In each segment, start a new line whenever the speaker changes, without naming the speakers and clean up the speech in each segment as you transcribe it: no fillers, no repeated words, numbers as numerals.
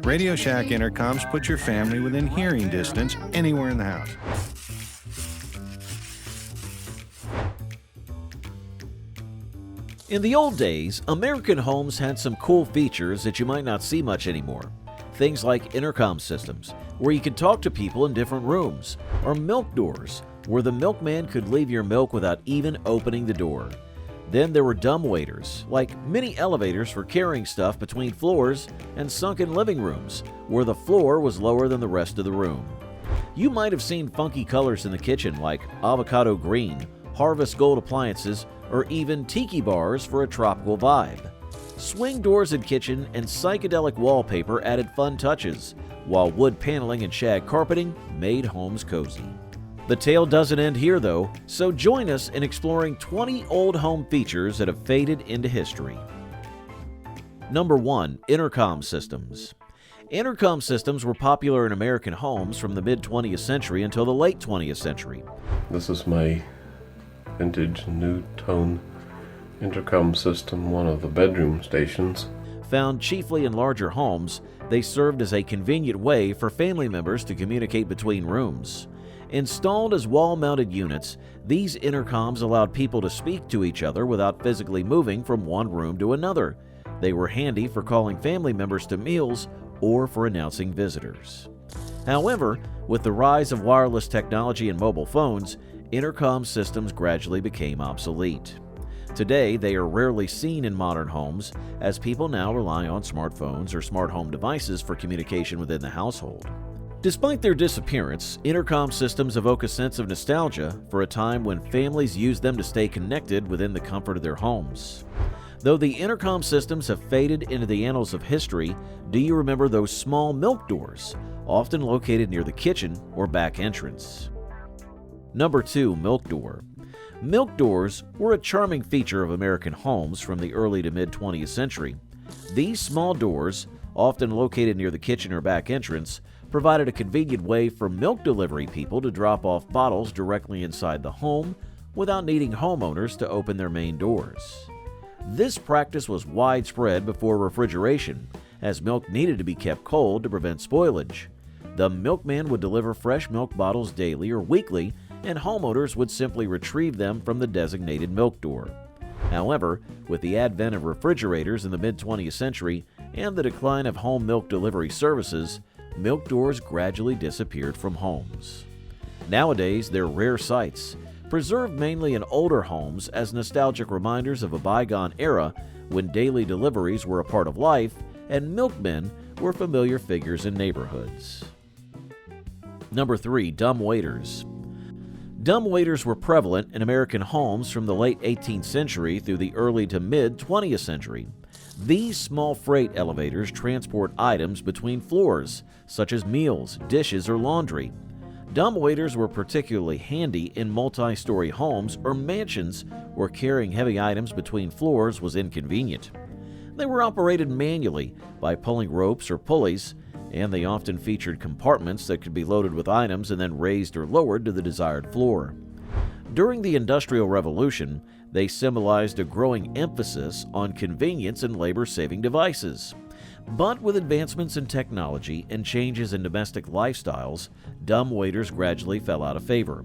Radio Shack intercoms put your family within hearing distance anywhere in the house.
In the old days, American homes had some cool features that you might not see much anymore. Things like intercom systems, where you could talk to people in different rooms, or milk doors, where the milkman could leave your milk without even opening the door. Then there were dumbwaiters, like mini elevators for carrying stuff between floors, and sunken living rooms, where the floor was lower than the rest of the room. You might have seen funky colors in the kitchen like avocado green, harvest gold appliances, or even tiki bars for a tropical vibe. Swing doors in kitchen and psychedelic wallpaper added fun touches, while wood paneling and shag carpeting made homes cozy. The tale doesn't end here though, so join us in exploring 20 old home features that have faded into history. Number 1. Intercom systems. Intercom systems were popular in American homes from the mid-20th century until the late 20th century.
This is my vintage new tone intercom system, one of the bedroom stations.
Found chiefly in larger homes, they served as a convenient way for family members to communicate between rooms. Installed as wall-mounted units, these intercoms allowed people to speak to each other without physically moving from one room to another. They were handy for calling family members to meals or for announcing visitors. However, with the rise of wireless technology and mobile phones, intercom systems gradually became obsolete. Today, they are rarely seen in modern homes, as people now rely on smartphones or smart home devices for communication within the household. Despite their disappearance, intercom systems evoke a sense of nostalgia for a time when families used them to stay connected within the comfort of their homes. Though the intercom systems have faded into the annals of history, do you remember those small milk doors, often located near the kitchen or back entrance? Number 2. Milk door. Milk doors were a charming feature of American homes from the early to mid-20th century. These small doors, often located near the kitchen or back entrance, provided a convenient way for milk delivery people to drop off bottles directly inside the home without needing homeowners to open their main doors. This practice was widespread before refrigeration, as milk needed to be kept cold to prevent spoilage. The milkman would deliver fresh milk bottles daily or weekly, and homeowners would simply retrieve them from the designated milk door. However, with the advent of refrigerators in the mid-20th century and the decline of home milk delivery services, milk doors gradually disappeared from homes. Nowadays, they're rare sights, preserved mainly in older homes as nostalgic reminders of a bygone era when daily deliveries were a part of life and milkmen were familiar figures in neighborhoods. Number 3. Dumbwaiters. Dumbwaiters were prevalent in American homes from the late 18th century through the early to mid-20th century. These small freight elevators transport items between floors, such as meals, dishes, or laundry. Dumbwaiters were particularly handy in multi-story homes or mansions where carrying heavy items between floors was inconvenient. They were operated manually by pulling ropes or pulleys, and they often featured compartments that could be loaded with items and then raised or lowered to the desired floor. During the Industrial Revolution, they symbolized a growing emphasis on convenience and labor-saving devices. But with advancements in technology and changes in domestic lifestyles, dumbwaiters gradually fell out of favor.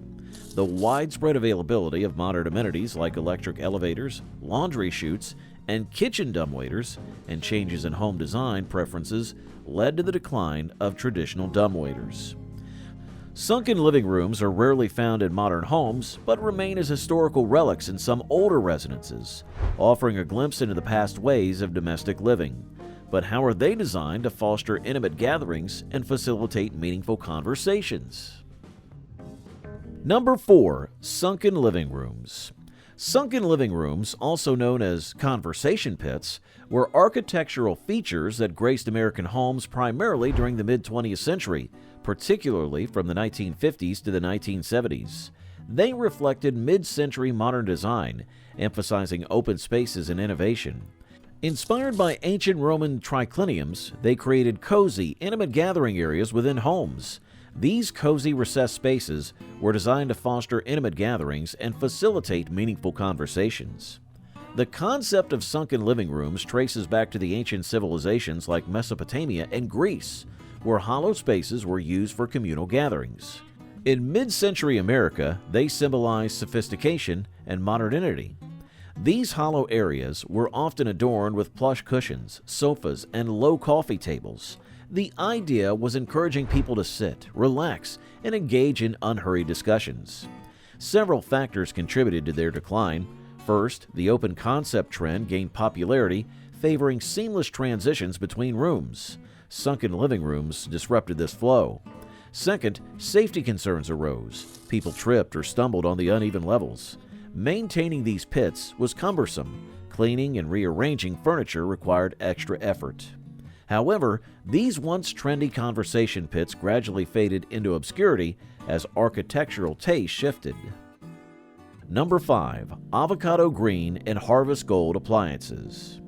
The widespread availability of modern amenities like electric elevators, laundry chutes, and kitchen dumbwaiters, and changes in home design preferences led to the decline of traditional dumbwaiters. Sunken living rooms are rarely found in modern homes, but remain as historical relics in some older residences, offering a glimpse into the past ways of domestic living. But how are they designed to foster intimate gatherings and facilitate meaningful conversations? Number 4. Sunken living rooms. Sunken living rooms, also known as conversation pits, were architectural features that graced American homes primarily during the mid-20th century, particularly from the 1950s to the 1970s. They reflected mid-century modern design, emphasizing open spaces and innovation. Inspired by ancient Roman tricliniums, they created cozy, intimate gathering areas within homes. These cozy recessed spaces were designed to foster intimate gatherings and facilitate meaningful conversations. The concept of sunken living rooms traces back to the ancient civilizations like Mesopotamia and Greece, where hollow spaces were used for communal gatherings. In mid-century America, they symbolized sophistication and modernity. These hollow areas were often adorned with plush cushions, sofas, and low coffee tables. The idea was encouraging people to sit, relax, and engage in unhurried discussions. Several factors contributed to their decline. First, the open concept trend gained popularity, favoring seamless transitions between rooms. Sunken living rooms disrupted this flow. Second, safety concerns arose. People tripped or stumbled on the uneven levels. Maintaining these pits was cumbersome. Cleaning and rearranging furniture required extra effort. However, these once trendy conversation pits gradually faded into obscurity as architectural taste shifted. Number 5. Avocado green and harvest gold appliances.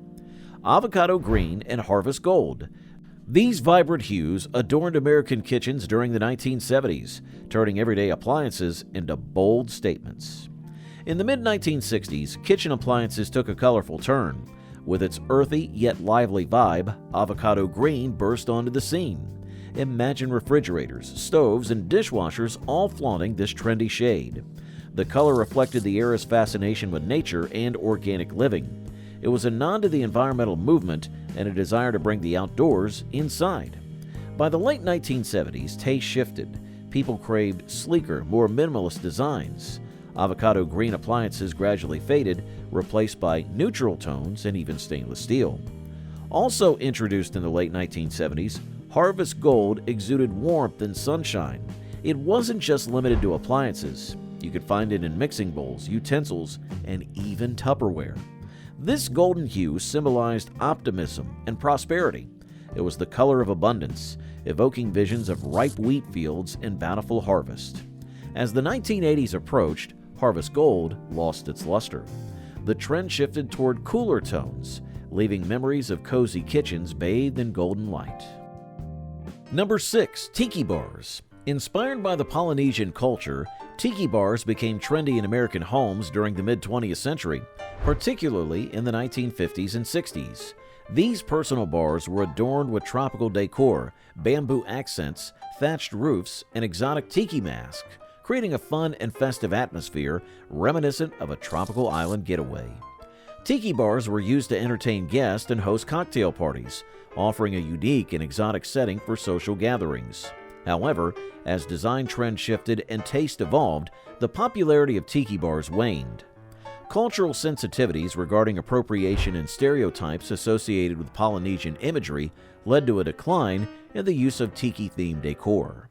Avocado green and harvest gold. These vibrant hues adorned American kitchens during the 1970s, turning everyday appliances into bold statements. In the mid-1960s, kitchen appliances took a colorful turn. With its earthy yet lively vibe, avocado green burst onto the scene. Imagine refrigerators, stoves, and dishwashers all flaunting this trendy shade. The color reflected the era's fascination with nature and organic living. It was a nod to the environmental movement and a desire to bring the outdoors inside. By the late 1970s, taste shifted. People craved sleeker, more minimalist designs. Avocado green appliances gradually faded, replaced by neutral tones and even stainless steel. Also introduced in the late 1970s, harvest gold exuded warmth and sunshine. It wasn't just limited to appliances. You could find it in mixing bowls, utensils, and even Tupperware. This golden hue symbolized optimism and prosperity. It was the color of abundance, evoking visions of ripe wheat fields and bountiful harvest. As the 1980s approached, harvest gold lost its luster. The trend shifted toward cooler tones, leaving memories of cozy kitchens bathed in golden light. Number 6. Tiki bars. Inspired by the Polynesian culture, tiki bars became trendy in American homes during the mid-20th century, particularly in the 1950s and 60s. These personal bars were adorned with tropical decor, bamboo accents, thatched roofs, and exotic tiki masks, creating a fun and festive atmosphere reminiscent of a tropical island getaway. Tiki bars were used to entertain guests and host cocktail parties, offering a unique and exotic setting for social gatherings. However, as design trends shifted and taste evolved, the popularity of tiki bars waned. Cultural sensitivities regarding appropriation and stereotypes associated with Polynesian imagery led to a decline in the use of tiki-themed decor.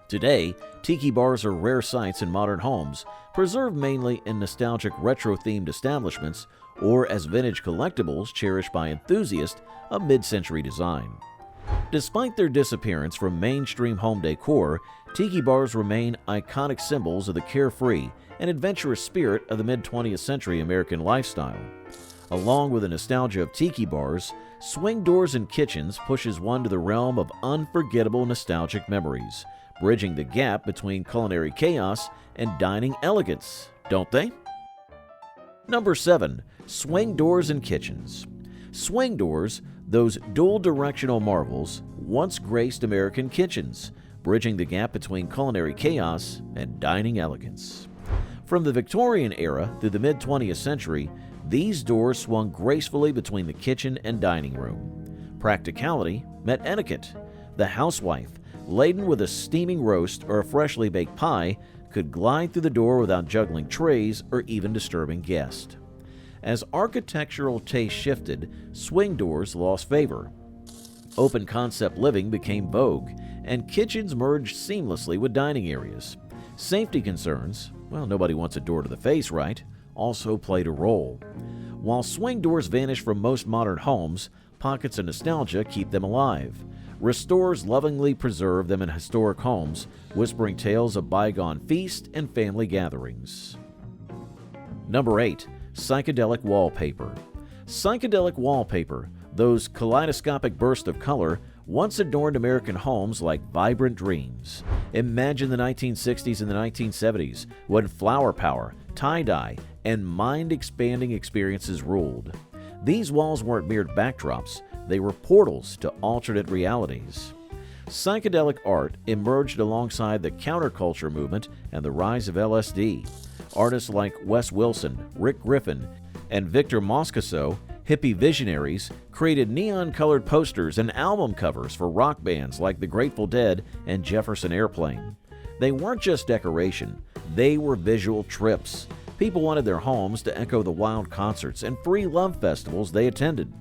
Today, tiki bars are rare sights in modern homes, preserved mainly in nostalgic retro-themed establishments or as vintage collectibles cherished by enthusiasts of mid-century design. Despite their disappearance from mainstream home decor, tiki bars remain iconic symbols of the carefree and adventurous spirit of the mid-20th century American lifestyle. Along with the nostalgia of tiki bars, swing doors in kitchens pushes one to the realm of unforgettable nostalgic memories, bridging the gap between culinary chaos and dining elegance, don't they? Number 7. Swing doors in kitchens. Swing doors, those dual-directional marvels, once graced American kitchens, bridging the gap between culinary chaos and dining elegance. From the Victorian era through the mid-20th century, these doors swung gracefully between the kitchen and dining room. Practicality met etiquette. The housewife, laden with a steaming roast or a freshly baked pie, could glide through the door without juggling trays or even disturbing guests. As architectural taste shifted, swing doors lost favor. Open concept living became vogue, and kitchens merged seamlessly with dining areas. Safety concerns, well, nobody wants a door to the face, right, also played a role. While swing doors vanish from most modern homes, pockets of nostalgia keep them alive. Restorers lovingly preserve them in historic homes, whispering tales of bygone feasts and family gatherings. Number 8. Psychedelic wallpaper. Psychedelic wallpaper, those kaleidoscopic bursts of color, once adorned American homes like vibrant dreams. Imagine the 1960s and the 1970s when flower power, tie-dye, and mind-expanding experiences ruled. These walls weren't mere backdrops, they were portals to alternate realities. Psychedelic art emerged alongside the counterculture movement and the rise of LSD. Artists like Wes Wilson, Rick Griffin, and Victor Moscoso, hippie visionaries, created neon-colored posters and album covers for rock bands like the Grateful Dead and Jefferson Airplane. They weren't just decoration, they were visual trips. People wanted their homes to echo the wild concerts and free love festivals they attended.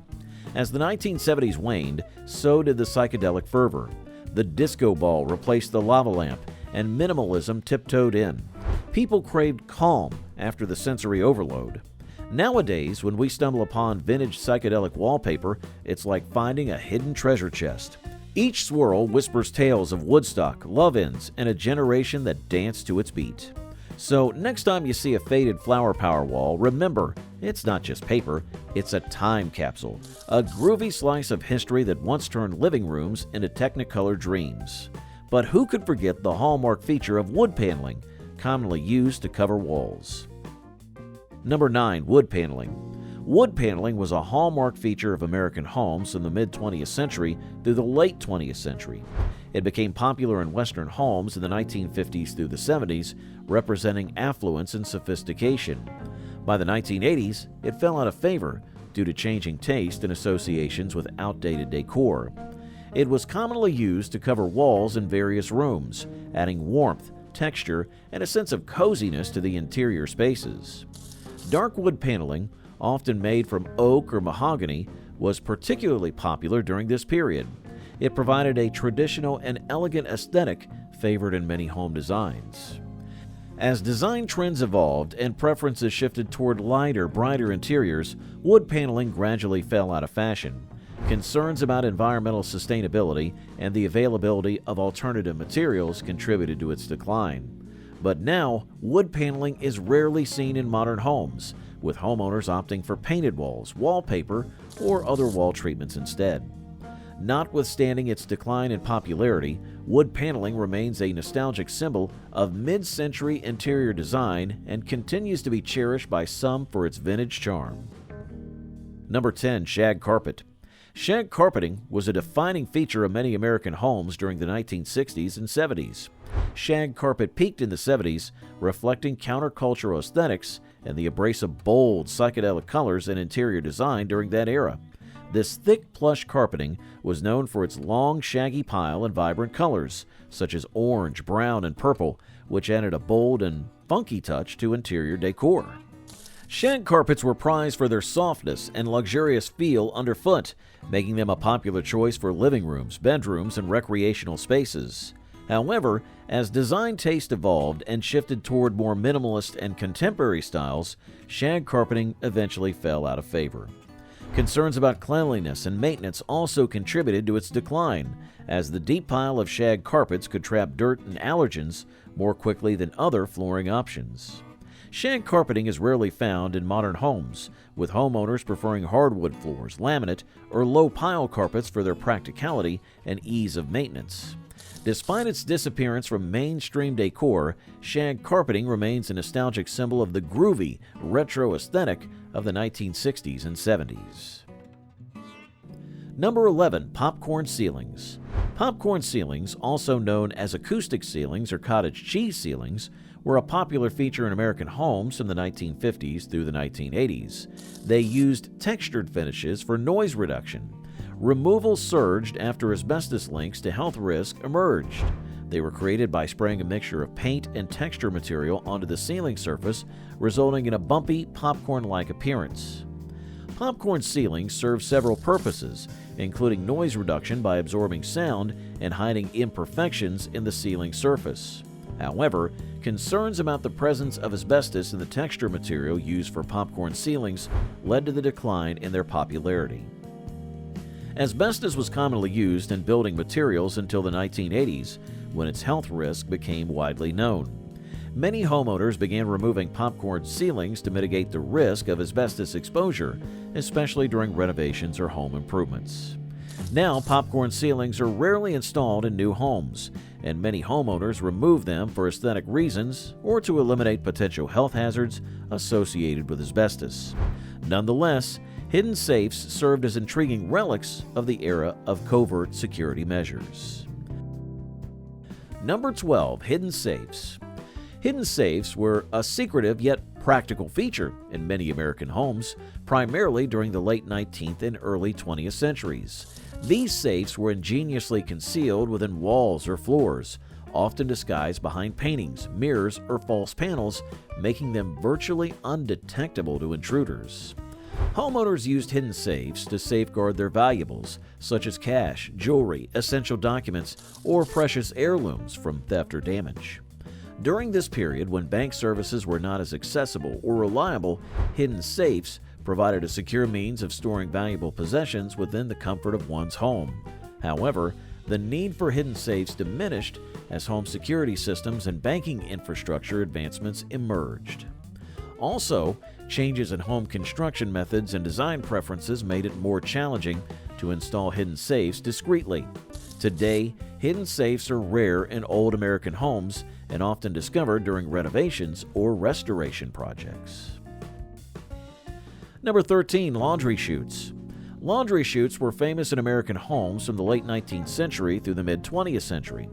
As the 1970s waned, so did the psychedelic fervor. The disco ball replaced the lava lamp, and minimalism tiptoed in. People craved calm after the sensory overload. Nowadays, when we stumble upon vintage psychedelic wallpaper, it's like finding a hidden treasure chest. Each swirl whispers tales of Woodstock, love-ins, and a generation that danced to its beat. So next time you see a faded flower power wall, remember, it's not just paper, it's a time capsule, a groovy slice of history that once turned living rooms into Technicolor dreams. But who could forget the hallmark feature of wood paneling, commonly used to cover walls? Number 9. Wood paneling. Wood paneling was a hallmark feature of American homes from the mid-20th century through the late 20th century. It became popular in Western homes in the 1950s through the 70s, representing affluence and sophistication. By the 1980s, it fell out of favor due to changing taste and associations with outdated decor. It was commonly used to cover walls in various rooms, adding warmth, texture, and a sense of coziness to the interior spaces. Dark wood paneling, often made from oak or mahogany, was particularly popular during this period. It provided a traditional and elegant aesthetic favored in many home designs. As design trends evolved and preferences shifted toward lighter, brighter interiors, wood paneling gradually fell out of fashion. Concerns about environmental sustainability and the availability of alternative materials contributed to its decline. But now, wood paneling is rarely seen in modern homes, with homeowners opting for painted walls, wallpaper, or other wall treatments instead. Notwithstanding its decline in popularity, wood paneling remains a nostalgic symbol of mid-century interior design and continues to be cherished by some for its vintage charm. Number 10. Shag carpet. Shag carpeting was a defining feature of many American homes during the 1960s and 70s. Shag carpet peaked in the 70s, reflecting countercultural aesthetics and the embrace of bold, psychedelic colors and interior design during that era. This thick plush carpeting was known for its long, shaggy pile and vibrant colors, such as orange, brown, and purple, which added a bold and funky touch to interior decor. Shag carpets were prized for their softness and luxurious feel underfoot, making them a popular choice for living rooms, bedrooms, and recreational spaces. However, as design taste evolved and shifted toward more minimalist and contemporary styles, shag carpeting eventually fell out of favor. Concerns about cleanliness and maintenance also contributed to its decline, as the deep pile of shag carpets could trap dirt and allergens more quickly than other flooring options. Shag carpeting is rarely found in modern homes, with homeowners preferring hardwood floors, laminate, or low-pile carpets for their practicality and ease of maintenance. Despite its disappearance from mainstream decor, shag carpeting remains a nostalgic symbol of the groovy, retro aesthetic of the 1960s and 70s. Number 11. Popcorn ceilings. Popcorn ceilings, also known as acoustic ceilings or cottage cheese ceilings, were a popular feature in American homes from the 1950s through the 1980s. They used textured finishes for noise reduction. Removal surged after asbestos links to health risk emerged. They were created by spraying a mixture of paint and texture material onto the ceiling surface, resulting in a bumpy, popcorn-like appearance. Popcorn ceilings serve several purposes, including noise reduction by absorbing sound and hiding imperfections in the ceiling surface. However, concerns about the presence of asbestos in the texture material used for popcorn ceilings led to the decline in their popularity. Asbestos was commonly used in building materials until the 1980s, when its health risk became widely known. Many homeowners began removing popcorn ceilings to mitigate the risk of asbestos exposure, especially during renovations or home improvements. Now, popcorn ceilings are rarely installed in new homes, and many homeowners remove them for aesthetic reasons or to eliminate potential health hazards associated with asbestos. Nonetheless, hidden safes served as intriguing relics of the era of covert security measures. Number 12. Hidden safes. Hidden safes were a secretive yet practical feature in many American homes, primarily during the late 19th and early 20th centuries. These safes were ingeniously concealed within walls or floors, often disguised behind paintings, mirrors, or false panels, making them virtually undetectable to intruders. Homeowners used hidden safes to safeguard their valuables, such as cash, jewelry, essential documents, or precious heirlooms from theft or damage. During this period, when bank services were not as accessible or reliable, hidden safes provided a secure means of storing valuable possessions within the comfort of one's home. However, the need for hidden safes diminished as home security systems and banking infrastructure advancements emerged. Also, changes in home construction methods and design preferences made it more challenging to install hidden safes discreetly. Today, hidden safes are rare in old American homes and often discovered during renovations or restoration projects. Number 13. Laundry chutes. Laundry chutes were famous in American homes from the late 19th century through the mid-20th century.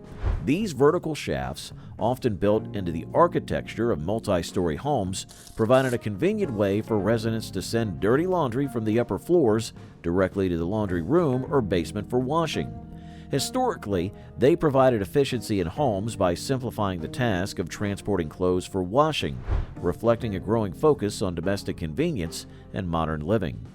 These vertical shafts, often built into the architecture of multi-story homes, provided a convenient way for residents to send dirty laundry from the upper floors directly to the laundry room or basement for washing. Historically, they provided efficiency in homes by simplifying the task of transporting clothes for washing, reflecting a growing focus on domestic convenience and modern living.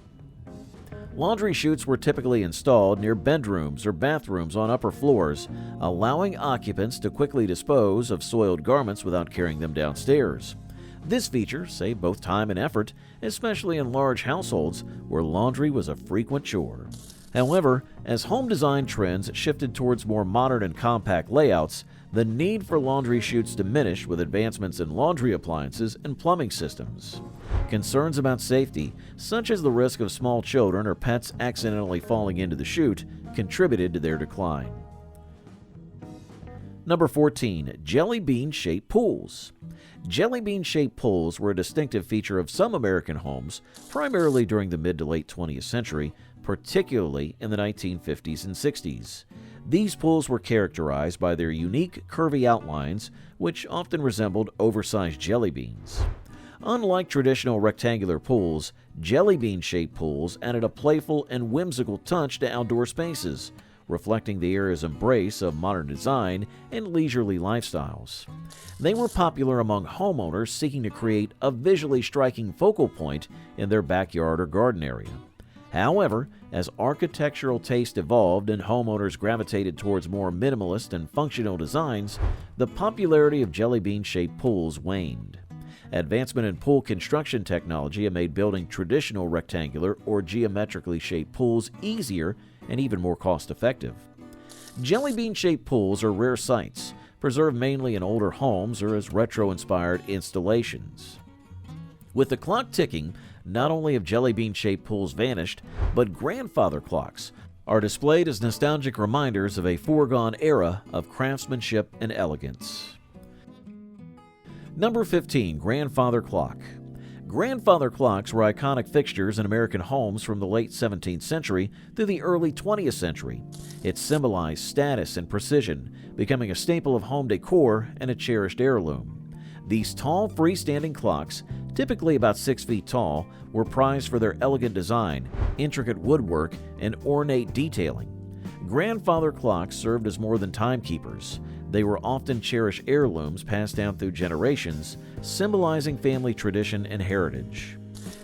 Laundry chutes were typically installed near bedrooms or bathrooms on upper floors, allowing occupants to quickly dispose of soiled garments without carrying them downstairs. This feature saved both time and effort, especially in large households where laundry was a frequent chore. However, as home design trends shifted towards more modern and compact layouts, the need for laundry chutes diminished with advancements in laundry appliances and plumbing systems. Concerns about safety, such as the risk of small children or pets accidentally falling into the chute, contributed to their decline. Number 14. Jelly bean-shaped pools. Jelly bean-shaped pools were a distinctive feature of some American homes, primarily during the mid to late 20th century, particularly in the 1950s and 60s. These pools were characterized by their unique, curvy outlines, which often resembled oversized jelly beans. Unlike traditional rectangular pools, jelly bean-shaped pools added a playful and whimsical touch to outdoor spaces, reflecting the era's embrace of modern design and leisurely lifestyles. They were popular among homeowners seeking to create a visually striking focal point in their backyard or garden area. However, as architectural taste evolved and homeowners gravitated towards more minimalist and functional designs, the popularity of jelly bean-shaped pools waned. Advancement in pool construction technology have made building traditional rectangular or geometrically shaped pools easier and even more cost-effective. Jelly bean-shaped pools are rare sights, preserved mainly in older homes or as retro-inspired installations. With the clock ticking, not only have jelly bean-shaped pools vanished, but grandfather clocks are displayed as nostalgic reminders of a foregone era of craftsmanship and elegance. Number 15. Grandfather clock. Grandfather clocks were iconic fixtures in American homes from the late 17th century through the early 20th century. It symbolized status and precision, becoming a staple of home decor and a cherished heirloom. These tall, freestanding clocks, typically about 6 feet tall, were prized for their elegant design, intricate woodwork, and ornate detailing. Grandfather clocks served as more than timekeepers. They were often cherished heirlooms passed down through generations, symbolizing family tradition and heritage.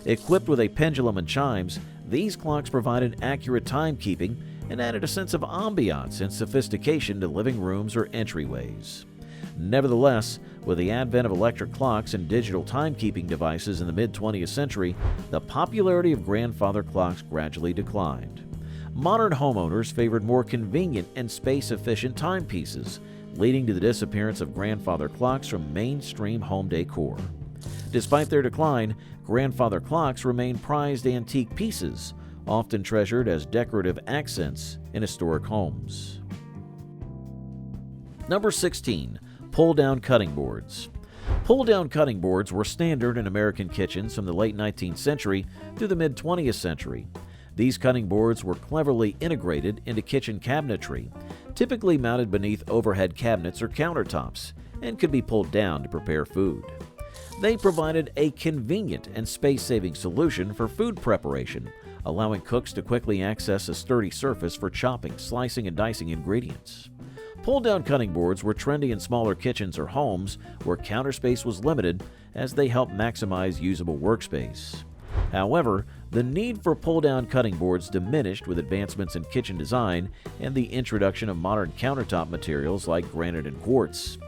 Equipped with a pendulum and chimes, these clocks provided accurate timekeeping and added a sense of ambiance and sophistication to living rooms or entryways. Nevertheless, with the advent of electric clocks and digital timekeeping devices in the mid-20th century, the popularity of grandfather clocks gradually declined. Modern homeowners favored more convenient and space-efficient timepieces, leading to the disappearance of grandfather clocks from mainstream home decor. Despite their decline, grandfather clocks remain prized antique pieces, often treasured as decorative accents in historic homes. Number 16. Pull-down cutting boards. Pull-down cutting boards were standard in American kitchens from the late 19th century through the mid-20th century. These cutting boards were cleverly integrated into kitchen cabinetry, typically mounted beneath overhead cabinets or countertops, and could be pulled down to prepare food. They provided a convenient and space-saving solution for food preparation, allowing cooks to quickly access a sturdy surface for chopping, slicing, and dicing ingredients. Pull-down cutting boards were trendy in smaller kitchens or homes where counter space was limited, as they helped maximize usable workspace. However, the need for pull-down cutting boards diminished with advancements in kitchen design and the introduction of modern countertop materials like granite and quartz.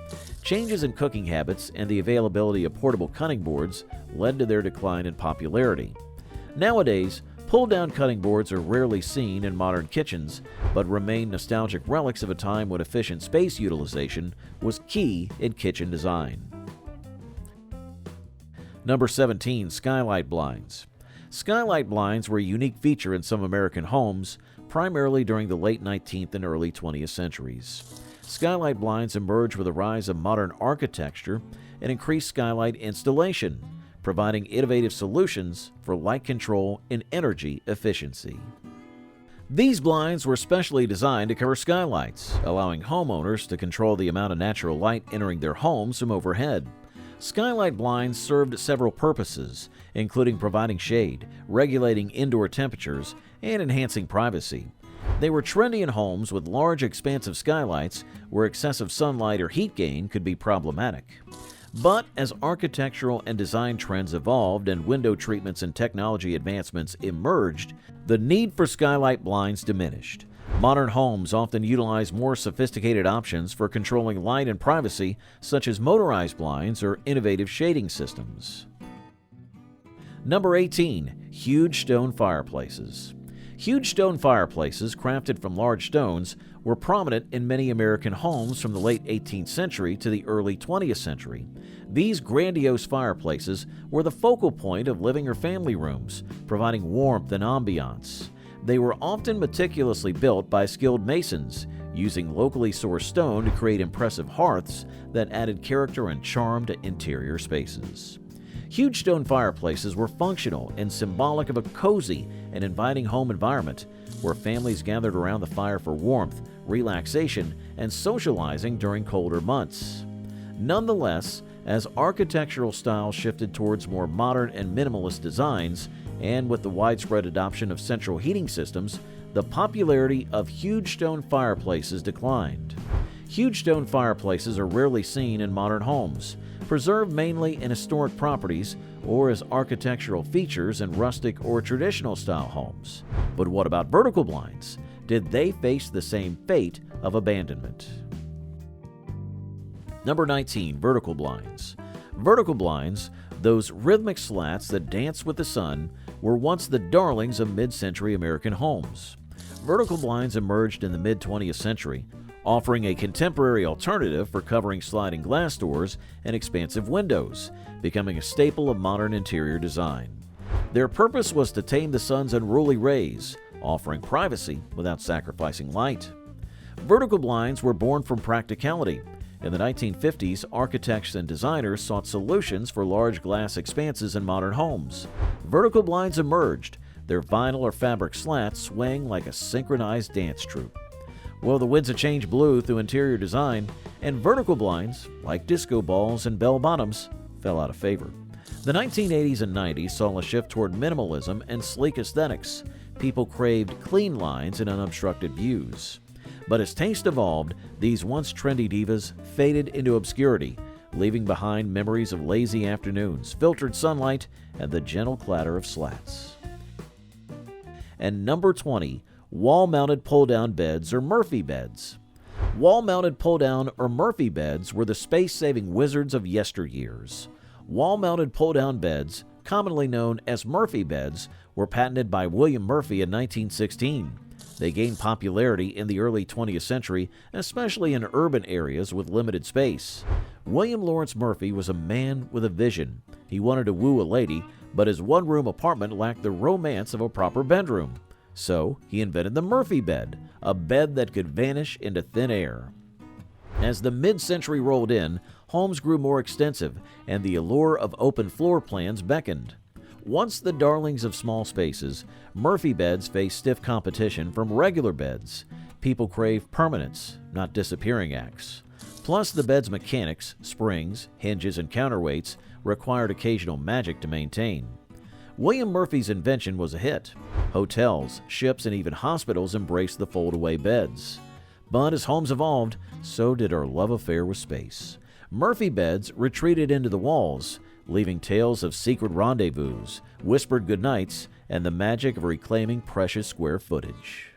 Changes in cooking habits and the availability of portable cutting boards led to their decline in popularity. Nowadays, pull-down cutting boards are rarely seen in modern kitchens, but remain nostalgic relics of a time when efficient space utilization was key in kitchen design. Number 17. Skylight blinds. Skylight blinds were a unique feature in some American homes, primarily during the late 19th and early 20th centuries. Skylight blinds emerged with the rise of modern architecture and increased skylight installation, providing innovative solutions for light control and energy efficiency. These blinds were specially designed to cover skylights, allowing homeowners to control the amount of natural light entering their homes from overhead. Skylight blinds served several purposes, including providing shade, regulating indoor temperatures, and enhancing privacy. They were trendy in homes with large, expansive skylights where excessive sunlight or heat gain could be problematic. But as architectural and design trends evolved and window treatments and technology advancements emerged, the need for skylight blinds diminished. Modern homes often utilize more sophisticated options for controlling light and privacy, such as motorized blinds or innovative shading systems. Number 18. Huge stone fireplaces. Huge stone fireplaces, crafted from large stones, were prominent in many American homes from the late 18th century to the early 20th century. These grandiose fireplaces were the focal point of living or family rooms, providing warmth and ambiance. They were often meticulously built by skilled masons, using locally sourced stone to create impressive hearths that added character and charm to interior spaces. Huge stone fireplaces were functional and symbolic of a cozy and inviting home environment where families gathered around the fire for warmth, relaxation, and socializing during colder months. Nonetheless, as architectural styles shifted towards more modern and minimalist designs, and with the widespread adoption of central heating systems, the popularity of huge stone fireplaces declined. Huge stone fireplaces are rarely seen in modern homes, preserved mainly in historic properties or as architectural features in rustic or traditional style homes. But what about vertical blinds? Did they face the same fate of abandonment? Number 19. Vertical blinds. Vertical blinds, those rhythmic slats that dance with the sun, were once the darlings of mid-century American homes. Vertical blinds emerged in the mid-20th century, offering a contemporary alternative for covering sliding glass doors and expansive windows, becoming a staple of modern interior design. Their purpose was to tame the sun's unruly rays, offering privacy without sacrificing light. Vertical blinds were born from practicality. In the 1950s, architects and designers sought solutions for large glass expanses in modern homes. Vertical blinds emerged, their vinyl or fabric slats swaying like a synchronized dance troupe. Well, the winds of change blew through interior design, and vertical blinds, like disco balls and bell bottoms, fell out of favor. The 1980s and 90s saw a shift toward minimalism and sleek aesthetics. People craved clean lines and unobstructed views. But as taste evolved, these once trendy divas faded into obscurity, leaving behind memories of lazy afternoons, filtered sunlight, and the gentle clatter of slats. And number 20, wall-mounted pull-down beds or Murphy beds. Wall-mounted pull-down or Murphy beds were the space-saving wizards of yesteryears. Wall-mounted pull-down beds, commonly known as Murphy beds, were patented by William Murphy in 1916. They gained popularity in the early 20th century, especially in urban areas with limited space. William Lawrence Murphy was a man with a vision. He wanted to woo a lady, but his one-room apartment lacked the romance of a proper bedroom. So he invented the Murphy bed, a bed that could vanish into thin air. As the mid-century rolled in, homes grew more extensive, and the allure of open floor plans beckoned. Once the darlings of small spaces, Murphy beds face stiff competition from regular beds. People crave permanence, not disappearing acts. Plus, the bed's mechanics, springs, hinges, and counterweights required occasional magic to maintain. William Murphy's invention was a hit. Hotels, ships, and even hospitals embraced the fold-away beds. But as homes evolved, so did our love affair with space. Murphy beds retreated into the walls, leaving tales of secret rendezvous, whispered goodnights, and the magic of reclaiming precious square footage.